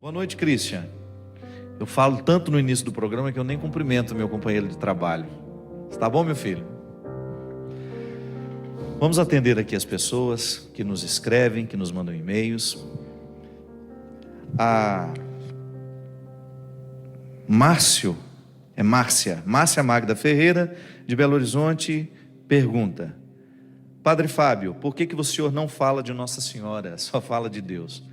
Boa noite, Christian. Eu falo tanto no início do programa que eu nem cumprimento meu companheiro de trabalho. Está bom, meu filho? Vamos atender aqui as pessoas que nos escrevem, que nos mandam e-mails. A Márcia Magda Ferreira, de Belo Horizonte, pergunta: Padre Fábio, por que o senhor não fala de Nossa Senhora, só fala de Deus?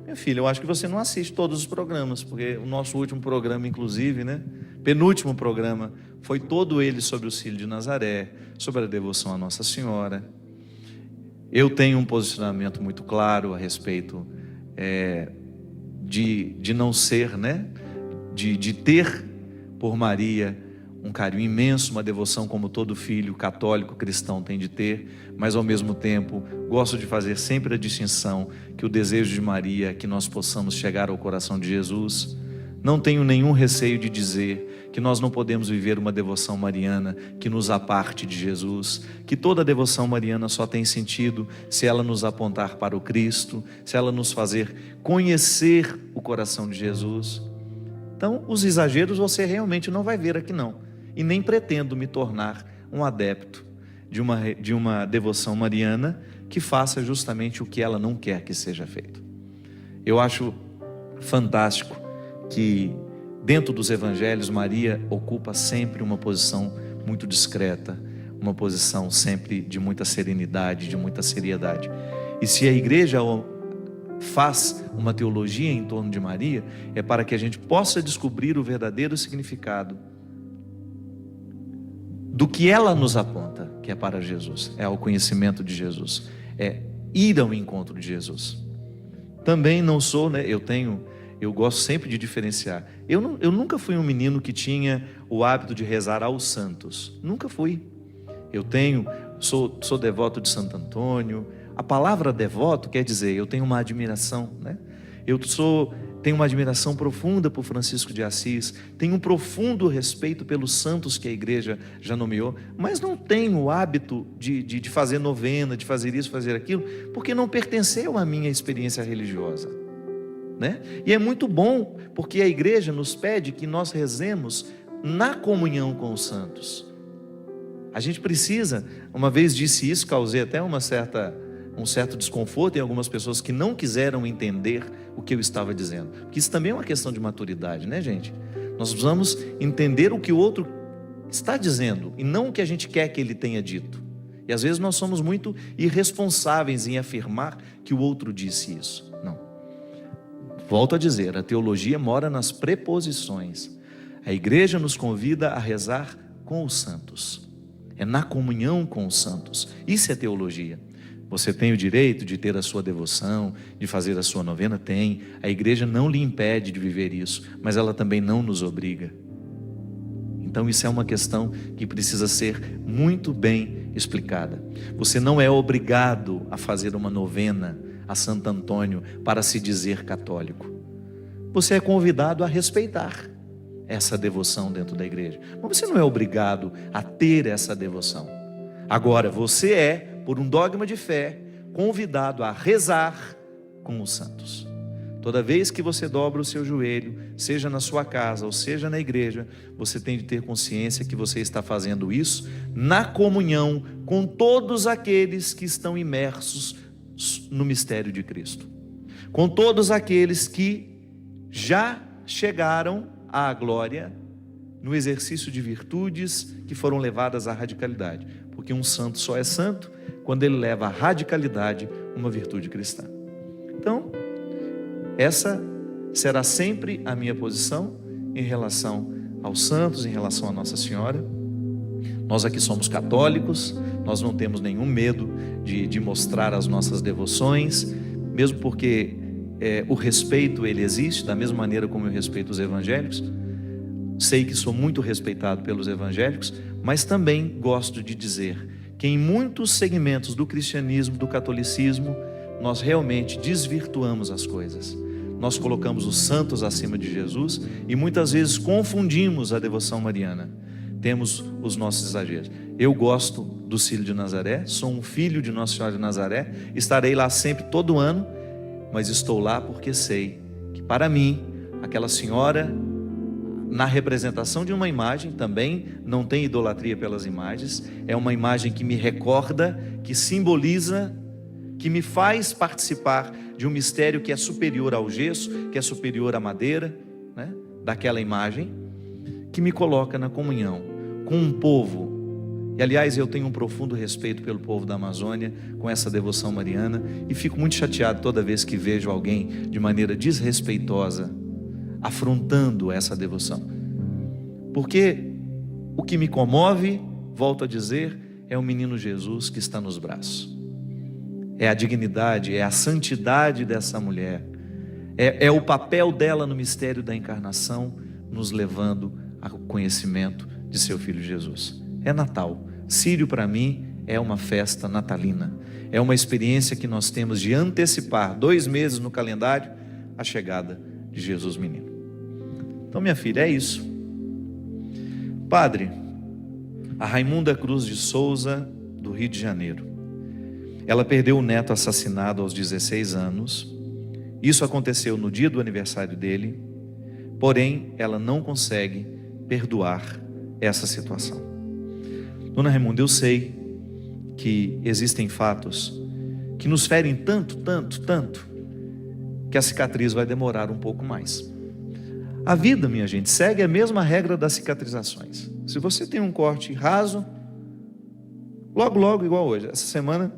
Meu filho, eu acho que você não assiste todos os programas, porque o nosso último programa, inclusive, penúltimo programa, foi todo ele sobre o Cílio de Nazaré, sobre a devoção à Nossa Senhora. Eu tenho um posicionamento muito claro a respeito de não ser, de ter por Maria um carinho imenso, uma devoção como todo filho católico cristão tem de ter, mas ao mesmo tempo gosto de fazer sempre a distinção que o desejo de Maria é que nós possamos chegar ao coração de Jesus. Não tenho nenhum receio de dizer que nós não podemos viver uma devoção mariana que nos aparte de Jesus, que toda devoção mariana só tem sentido se ela nos apontar para o Cristo, se ela nos fazer conhecer o coração de Jesus. Então, os exageros você realmente não vai ver aqui não. E nem pretendo me tornar um adepto de uma devoção mariana que faça justamente o que ela não quer que seja feito. Eu acho fantástico que dentro dos evangelhos Maria ocupa sempre uma posição muito discreta, uma posição sempre de muita serenidade, de muita seriedade. E se a igreja faz uma teologia em torno de Maria, é para que a gente possa descobrir o verdadeiro significado do que ela nos aponta, que é para Jesus, é o conhecimento de Jesus, é ir ao encontro de Jesus. Também não sou, eu gosto sempre de diferenciar. Eu nunca fui um menino que tinha o hábito de rezar aos santos, nunca fui. Sou devoto de Santo Antônio. A palavra devoto quer dizer, eu tenho uma admiração, tenho uma admiração profunda por Francisco de Assis, tenho um profundo respeito pelos santos que a igreja já nomeou, mas não tenho o hábito de fazer novena, de fazer isso, fazer aquilo, porque não pertenceu à minha experiência religiosa, E é muito bom, porque a igreja nos pede que nós rezemos na comunhão com os santos. A gente precisa, uma vez disse isso, causei até um certo desconforto em algumas pessoas que não quiseram entender o que eu estava dizendo, porque isso também é uma questão de maturidade, gente? Nós precisamos entender o que o outro está dizendo e não o que a gente quer que ele tenha dito. E às vezes nós somos muito irresponsáveis em afirmar que o outro disse isso. Não. Volto a dizer, a teologia mora nas preposições. A igreja nos convida a rezar com os santos, é na comunhão com os santos. Isso é teologia. Você tem o direito de ter a sua devoção, de fazer a sua novena? Tem. A igreja não lhe impede de viver isso, mas ela também não nos obriga. Então isso é uma questão que precisa ser muito bem explicada. Você não é obrigado a fazer uma novena a Santo Antônio para se dizer católico. Você é convidado a respeitar essa devoção dentro da igreja, mas você não é obrigado a ter essa devoção. Agora você é, por um dogma de fé, convidado a rezar com os santos. Toda vez que você dobra o seu joelho, seja na sua casa ou seja na igreja, você tem de ter consciência que você está fazendo isso na comunhão com todos aqueles que estão imersos no mistério de Cristo, com todos aqueles que já chegaram à glória no exercício de virtudes que foram levadas à radicalidade, porque um santo só é santo quando ele leva à radicalidade uma virtude cristã. Então, essa será sempre a minha posição em relação aos santos, em relação a Nossa Senhora. Nós aqui somos católicos, nós não temos nenhum medo de mostrar as nossas devoções, mesmo porque o respeito ele existe, da mesma maneira como eu respeito os evangélicos. Sei que sou muito respeitado pelos evangélicos, mas também gosto de dizer que em muitos segmentos do cristianismo, do catolicismo, nós realmente desvirtuamos as coisas. Nós colocamos os santos acima de Jesus e muitas vezes confundimos a devoção mariana. Temos os nossos exageros. Eu gosto do Cílio de Nazaré, sou um filho de Nossa Senhora de Nazaré, estarei lá sempre todo ano, mas estou lá porque sei que para mim, aquela senhora, na representação de uma imagem, também não tem idolatria pelas imagens, é uma imagem que me recorda, que simboliza, que me faz participar de um mistério que é superior ao gesso, que é superior à madeira, né, daquela imagem, que me coloca na comunhão com um povo. E aliás, eu tenho um profundo respeito pelo povo da Amazônia, com essa devoção mariana, e fico muito chateado toda vez que vejo alguém de maneira desrespeitosa afrontando essa devoção, porque o que me comove, volto a dizer, é o menino Jesus que está nos braços, é a dignidade, é a santidade dessa mulher, é o papel dela no mistério da encarnação, nos levando ao conhecimento de seu Filho Jesus. É Natal. Sírio para mim é uma festa natalina, é uma experiência que nós temos de antecipar 2 meses no calendário a chegada de Jesus menino. Então, minha filha, é isso. Padre, a Raimunda Cruz de Souza, do Rio de Janeiro, ela perdeu o neto assassinado aos 16 anos. Isso aconteceu no dia do aniversário dele, porém ela não consegue perdoar essa situação. Dona Raimunda, eu sei que existem fatos que nos ferem tanto, que a cicatriz vai demorar um pouco mais. A vida, minha gente, segue a mesma regra das cicatrizações. Se você tem um corte raso, logo, igual hoje. Essa semana,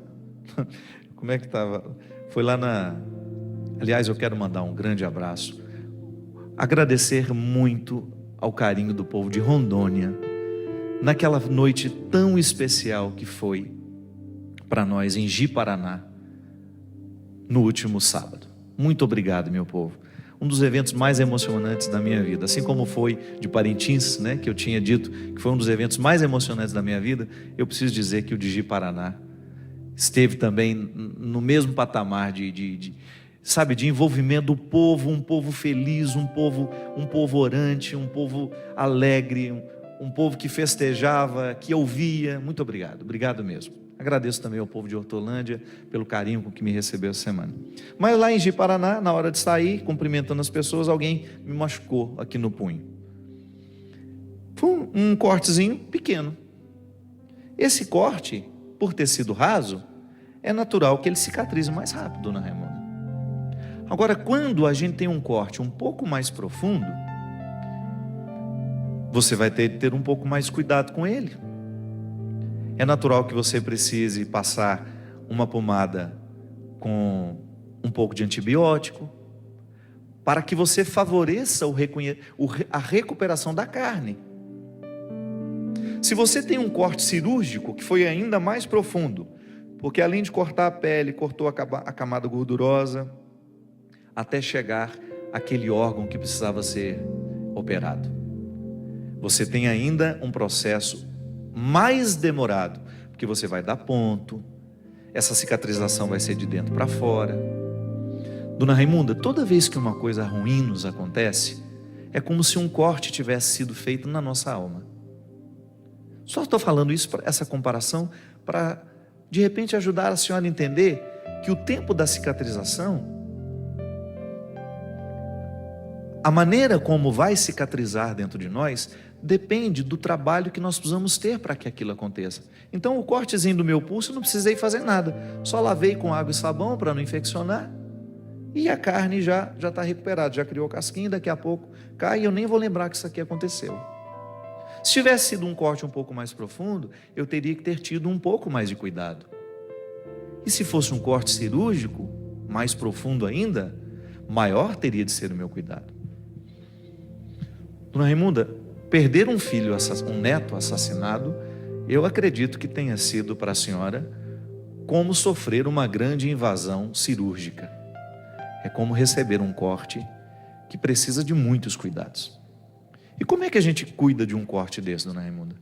como é que estava? Foi lá Aliás, eu quero mandar um grande abraço, agradecer muito ao carinho do povo de Rondônia, naquela noite tão especial que foi para nós em Ji-Paraná, no último sábado. Muito obrigado, meu povo. Um dos eventos mais emocionantes da minha vida, assim como foi de Parintins, né, que eu tinha dito que foi um dos eventos mais emocionantes da minha vida, eu preciso dizer que o de Ji-Paraná esteve também no mesmo patamar de envolvimento do povo, um povo feliz, um povo orante, um povo alegre, um povo que festejava, que ouvia. Muito obrigado mesmo. Agradeço também ao povo de Hortolândia pelo carinho com que me recebeu essa semana. Mas lá em Ji-Paraná, na hora de sair, cumprimentando as pessoas, alguém me machucou aqui no punho. Foi um cortezinho pequeno. Esse corte, por ter sido raso, é natural que ele cicatrize mais rápido, dona Raimunda. Agora, quando a gente tem um corte um pouco mais profundo, você vai ter que ter um pouco mais cuidado com ele. É natural que você precise passar uma pomada com um pouco de antibiótico, para que você favoreça a recuperação da carne. Se você tem um corte cirúrgico, que foi ainda mais profundo, porque além de cortar a pele, cortou a camada gordurosa, até chegar àquele órgão que precisava ser operado. Você tem ainda um processo mais demorado, porque você vai dar ponto, essa cicatrização vai ser de dentro para fora. Dona Raimunda, toda vez que uma coisa ruim nos acontece, é como se um corte tivesse sido feito na nossa alma. Só estou falando isso, essa comparação, para de repente ajudar a senhora a entender que o tempo da cicatrização, a maneira como vai cicatrizar dentro de nós, depende do trabalho que nós precisamos ter para que aquilo aconteça. Então o cortezinho do meu pulso, eu não precisei fazer nada, só lavei com água e sabão para não infeccionar, e a carne já está recuperada, já criou casquinha, daqui a pouco cai, e eu nem vou lembrar que isso aqui aconteceu. Se tivesse sido um corte um pouco mais profundo, eu teria que ter tido um pouco mais de cuidado. E se fosse um corte cirúrgico, mais profundo ainda, maior teria de ser o meu cuidado. Dona Raimunda, perder um filho, um neto assassinado, eu acredito que tenha sido para a senhora como sofrer uma grande invasão cirúrgica. É como receber um corte que precisa de muitos cuidados. E como é que a gente cuida de um corte desse, dona Raimunda?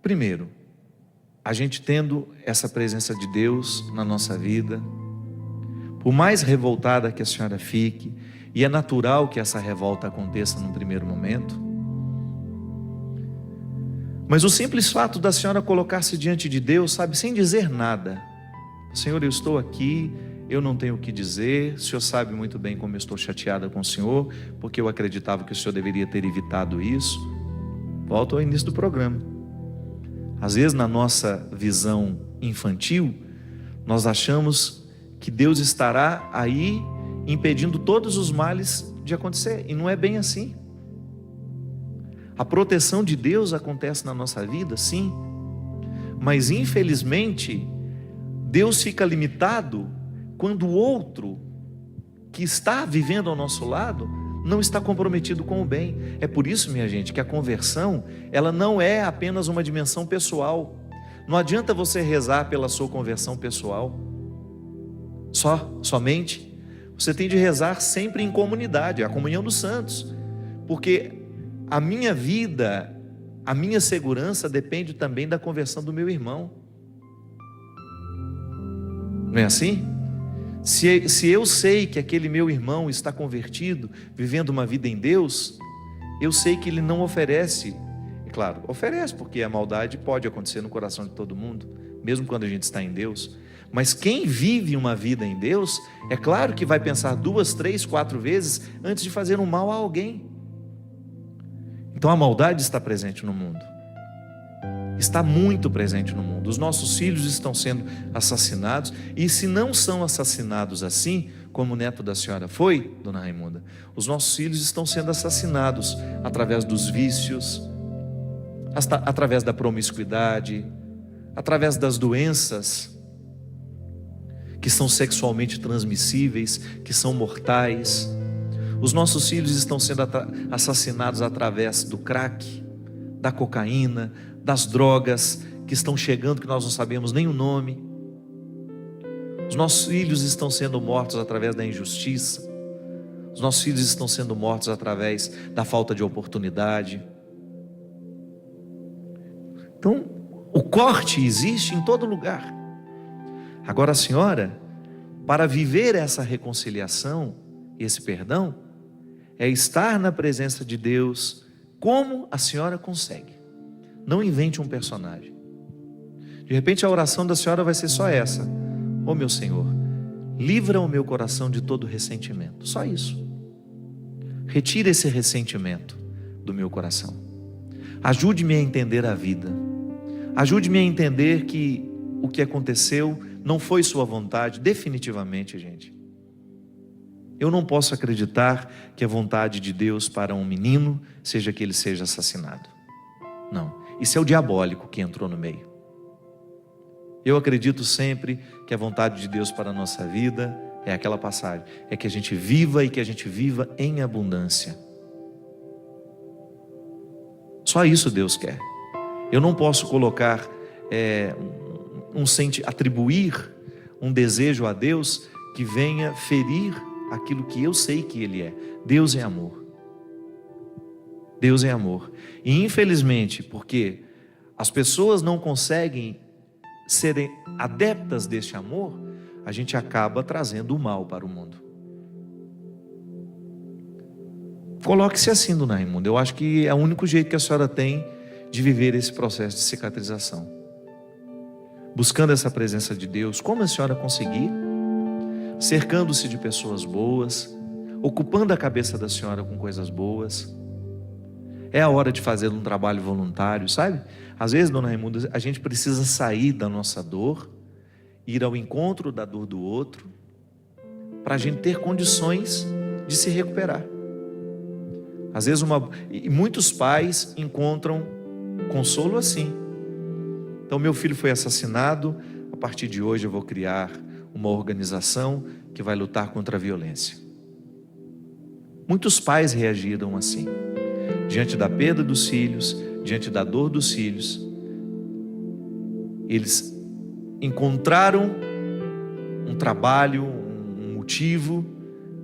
Primeiro, a gente tendo essa presença de Deus na nossa vida, por mais revoltada que a senhora fique, e é natural que essa revolta aconteça num primeiro momento, mas o simples fato da senhora colocar-se diante de Deus, sabe, sem dizer nada: Senhor, eu estou aqui, eu não tenho o que dizer, o senhor sabe muito bem como eu estou chateada com o senhor, porque eu acreditava que o senhor deveria ter evitado isso. Volto ao início do programa. Às vezes, na nossa visão infantil, nós achamos que Deus estará aí impedindo todos os males de acontecer, e não é bem assim. A proteção de Deus acontece na nossa vida, sim, mas infelizmente Deus fica limitado quando o outro que está vivendo ao nosso lado não está comprometido com o bem. É por isso, minha gente, que a conversão, ela não é apenas uma dimensão pessoal. Não adianta você rezar pela sua conversão pessoal somente. Você tem de rezar sempre em comunidade, a comunhão dos santos, porque a minha vida, a minha segurança depende também da conversão do meu irmão. Não é assim? Se eu sei que aquele meu irmão está convertido, vivendo uma vida em Deus, eu sei que ele não oferece, é claro, oferece, porque a maldade pode acontecer no coração de todo mundo, mesmo quando a gente está em Deus. Mas quem vive uma vida em Deus, é claro que vai pensar 2, 3, 4 vezes antes de fazer um mal a alguém. Então a maldade está presente no mundo, está muito presente no mundo. Os nossos filhos estão sendo assassinados, e se não são assassinados assim, como o neto da senhora foi, dona Raimunda, os nossos filhos estão sendo assassinados através dos vícios, através da promiscuidade, através das doenças que são sexualmente transmissíveis, que são mortais. Os nossos filhos estão sendo assassinados através do crack, da cocaína, das drogas que estão chegando, que nós não sabemos nem o nome. Os nossos filhos estão sendo mortos através da injustiça. Os nossos filhos estão sendo mortos através da falta de oportunidade. Então, o corte existe em todo lugar. Agora, a senhora, para viver essa reconciliação, esse perdão, é estar na presença de Deus como a senhora consegue. Não invente um personagem. De repente a oração da senhora vai ser só essa: ó meu Senhor, livra o meu coração de todo ressentimento. Só isso. Retire esse ressentimento do meu coração. Ajude-me a entender a vida. Ajude-me a entender que o que aconteceu não foi sua vontade, definitivamente, gente. Eu não posso acreditar que a vontade de Deus para um menino seja que ele seja assassinado. Não, isso é o diabólico que entrou no meio. Eu acredito sempre que a vontade de Deus para a nossa vida é aquela passagem, é que a gente viva e que a gente viva em abundância. Só isso Deus quer. Eu não posso colocar, atribuir um desejo a Deus que venha ferir aquilo que eu sei que Ele é. Deus é amor. Deus é amor. E infelizmente, porque as pessoas não conseguem serem adeptas deste amor, a gente acaba trazendo o mal para o mundo. Coloque-se assim, dona Raimunda. Eu acho que é o único jeito que a senhora tem de viver esse processo de cicatrização. Buscando essa presença de Deus, como a senhora conseguir, cercando-se de pessoas boas, ocupando a cabeça da senhora com coisas boas. É a hora de fazer um trabalho voluntário, sabe? Às vezes, dona Raimunda, a gente precisa sair da nossa dor, ir ao encontro da dor do outro, para a gente ter condições de se recuperar. Às vezes, e muitos pais encontram consolo assim. Então, meu filho foi assassinado, a partir de hoje eu vou criar uma organização que vai lutar contra a violência. Muitos pais reagiram assim, diante da perda dos filhos, diante da dor dos filhos. Eles encontraram um trabalho, um motivo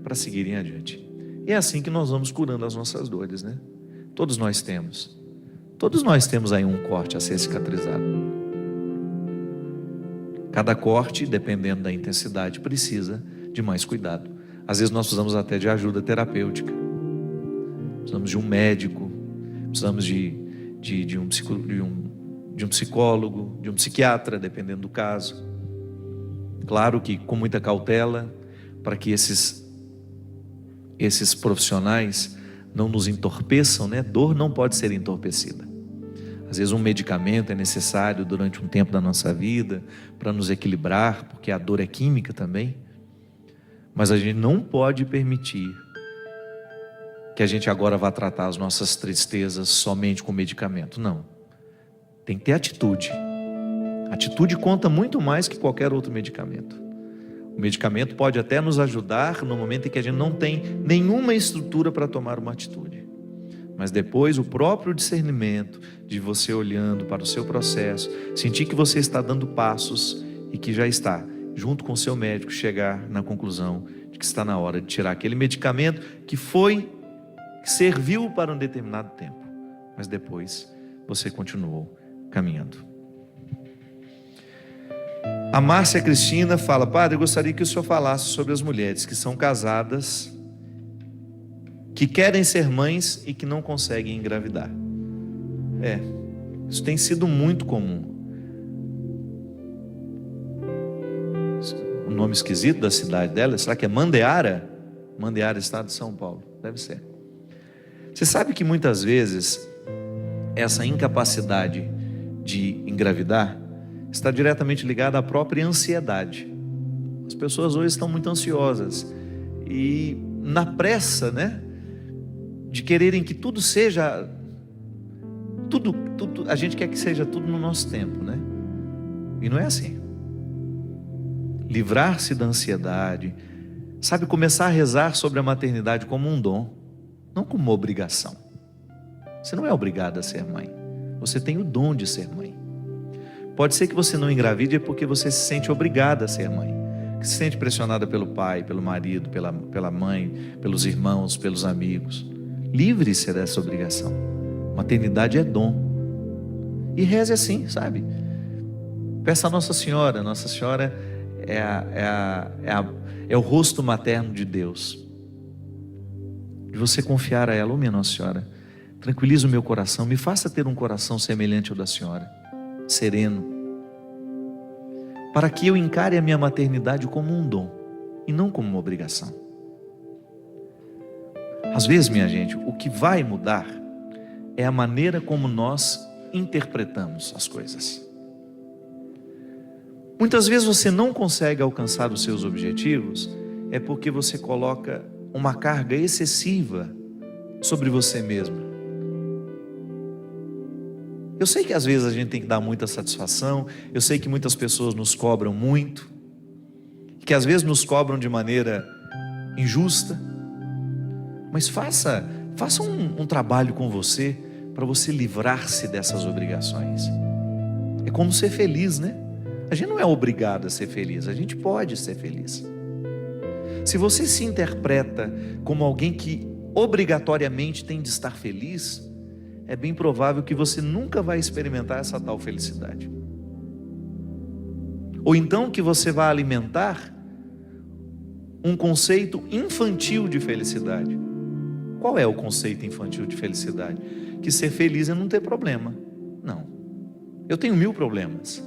para seguirem adiante. E é assim que nós vamos curando as nossas dores, né? Todos nós temos aí um corte a ser cicatrizado. Cada corte, dependendo da intensidade, precisa de mais cuidado. Às vezes nós precisamos até de ajuda terapêutica, precisamos de um médico, precisamos de um psicólogo, de um psiquiatra, dependendo do caso. Claro que com muita cautela, para que esses profissionais não nos entorpeçam, né? Dor não pode ser entorpecida. Às vezes um medicamento é necessário durante um tempo da nossa vida para nos equilibrar, porque a dor é química também. Mas a gente não pode permitir que a gente agora vá tratar as nossas tristezas somente com medicamento. Não. Tem que ter atitude. Atitude conta muito mais que qualquer outro medicamento. O medicamento pode até nos ajudar no momento em que a gente não tem nenhuma estrutura para tomar uma atitude. Mas depois o próprio discernimento de você olhando para o seu processo, sentir que você está dando passos e que já está, junto com o seu médico, chegar na conclusão de que está na hora de tirar aquele medicamento que serviu para um determinado tempo, mas depois você continuou caminhando. A Márcia Cristina fala: padre, eu gostaria que o senhor falasse sobre as mulheres que são casadas, que querem ser mães e que não conseguem engravidar. Isso tem sido muito comum. O nome esquisito da cidade dela, será que é Mandeara? Mandeara, estado de São Paulo, deve ser. Você sabe que muitas vezes essa incapacidade de engravidar está diretamente ligada à própria ansiedade. As pessoas hoje estão muito ansiosas e na pressa, né, de quererem que tudo seja, tudo, a gente quer que seja tudo no nosso tempo, né? E não é assim. Livrar-se da ansiedade, sabe, começar a rezar sobre a maternidade como um dom, não como uma obrigação. Você não é obrigado a ser mãe, você tem o dom de ser mãe. Pode ser que você não engravide porque você se sente obrigada a ser mãe, que se sente pressionada pelo pai, pelo marido, pela mãe, pelos irmãos, pelos amigos. Livre-se dessa obrigação. Maternidade é dom. E reze assim, sabe? Peça a Nossa Senhora. Nossa Senhora é o rosto materno de Deus. E você confiar a ela: ô minha Nossa Senhora, tranquiliza o meu coração, me faça ter um coração semelhante ao da Senhora, sereno, para que eu encare a minha maternidade como um dom e não como uma obrigação. Às vezes, minha gente, o que vai mudar é a maneira como nós interpretamos as coisas. Muitas vezes você não consegue alcançar os seus objetivos é porque você coloca uma carga excessiva sobre você mesmo. Eu sei que às vezes a gente tem que dar muita satisfação, eu sei que muitas pessoas nos cobram muito, que às vezes nos cobram de maneira injusta, mas faça um trabalho com você, para você livrar-se dessas obrigações. É como ser feliz, né? A gente não é obrigado a ser feliz, a gente pode ser feliz. Se você se interpreta como alguém que obrigatoriamente tem de estar feliz, é bem provável que você nunca vai experimentar essa tal felicidade. Ou então que você vai alimentar um conceito infantil de felicidade. Qual é o conceito infantil de felicidade? Que ser feliz é não ter problema. Não. Eu tenho 1000 problemas.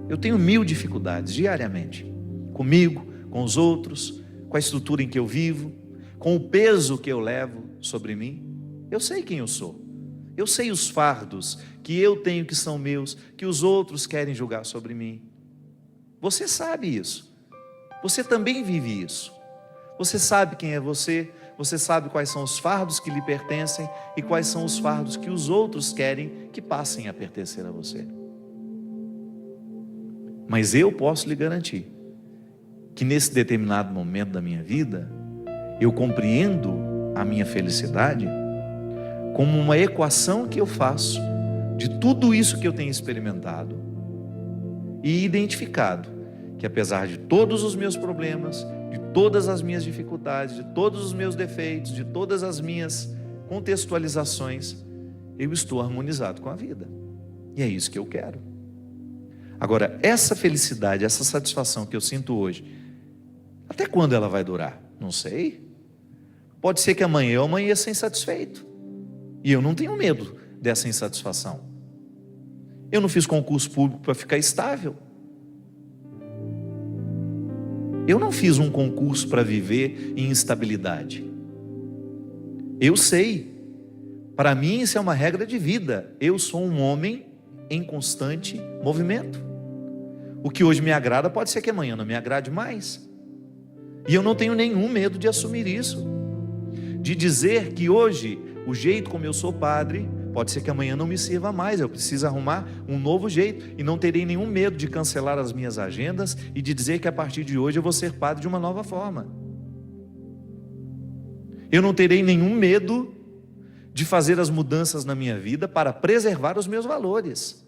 Eu tenho 1000 dificuldades diariamente. Comigo, com os outros, com a estrutura em que eu vivo, com o peso que eu levo sobre mim. Eu sei quem eu sou. Eu sei os fardos que eu tenho que são meus, que os outros querem julgar sobre mim. Você sabe isso. Você também vive isso. Você sabe quem é você. Você sabe quais são os fardos que lhe pertencem e quais são os fardos que os outros querem que passem a pertencer a você. Mas eu posso lhe garantir que nesse determinado momento da minha vida, eu compreendo a minha felicidade como uma equação que eu faço de tudo isso que eu tenho experimentado e identificado que, apesar de todos os meus problemas, de todas as minhas dificuldades, de todos os meus defeitos, de todas as minhas contextualizações, eu estou harmonizado com a vida. E é isso que eu quero. Agora, essa felicidade, essa satisfação que eu sinto hoje, até quando ela vai durar? Não sei. Pode ser que amanhã eu amanheça insatisfeito. E eu não tenho medo dessa insatisfação. Eu não fiz concurso público para ficar estável. Eu não fiz um concurso para viver em instabilidade. Eu sei, para mim isso é uma regra de vida. Eu sou um homem em constante movimento. O que hoje me agrada pode ser que amanhã não me agrade mais. E eu não tenho nenhum medo de assumir isso, de dizer que hoje o jeito como eu sou padre pode ser que amanhã não me sirva mais. Eu preciso arrumar um novo jeito, e não terei nenhum medo de cancelar as minhas agendas e de dizer que a partir de hoje eu vou ser padre de uma nova forma. Eu não terei nenhum medo de fazer as mudanças na minha vida para preservar os meus valores.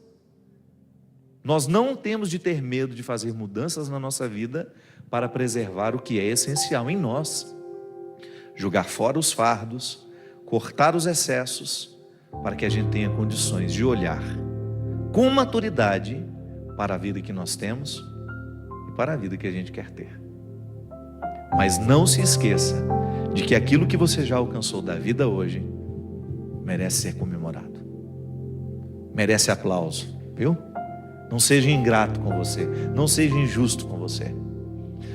Nós não temos de ter medo de fazer mudanças na nossa vida para preservar o que é essencial em nós. Jogar fora os fardos, cortar os excessos, para que a gente tenha condições de olhar com maturidade para a vida que nós temos e para a vida que a gente quer ter. Mas não se esqueça de que aquilo que você já alcançou da vida hoje merece ser comemorado, merece aplauso, viu? Não seja ingrato com você, não seja injusto com você.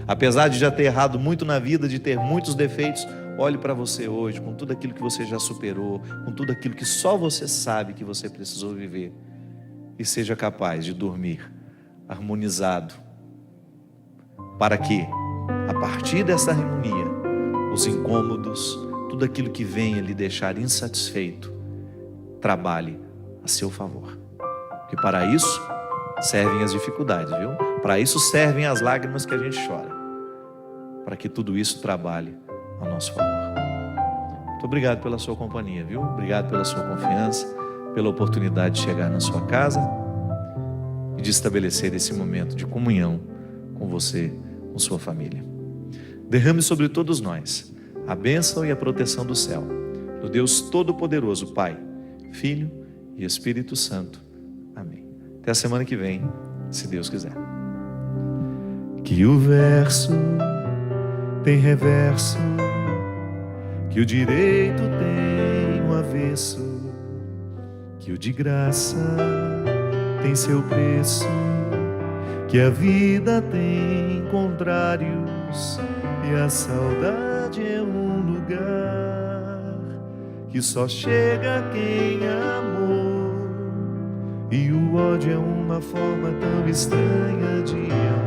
Apesar de já ter errado muito na vida, de ter muitos defeitos, olhe para você hoje, com tudo aquilo que você já superou, com tudo aquilo que só você sabe que você precisou viver, e seja capaz de dormir harmonizado, para que, a partir dessa harmonia, os incômodos, tudo aquilo que venha lhe deixar insatisfeito, trabalhe a seu favor. Porque para isso servem as dificuldades, viu? Para isso servem as lágrimas que a gente chora, para que tudo isso trabalhe ao nosso favor. Muito obrigado pela sua companhia, viu? Obrigado pela sua confiança, pela oportunidade de chegar na sua casa e de estabelecer esse momento de comunhão com você, com sua família. Derrame sobre todos nós a bênção e a proteção do céu, do Deus Todo-Poderoso, Pai, Filho e Espírito Santo. Amém. Até a semana que vem, se Deus quiser. Que o verso tem reverso, que o direito tem o avesso, que o de graça tem seu preço, que a vida tem contrários e a saudade é um lugar que só chega quem amou, e o ódio é uma forma tão estranha de amar.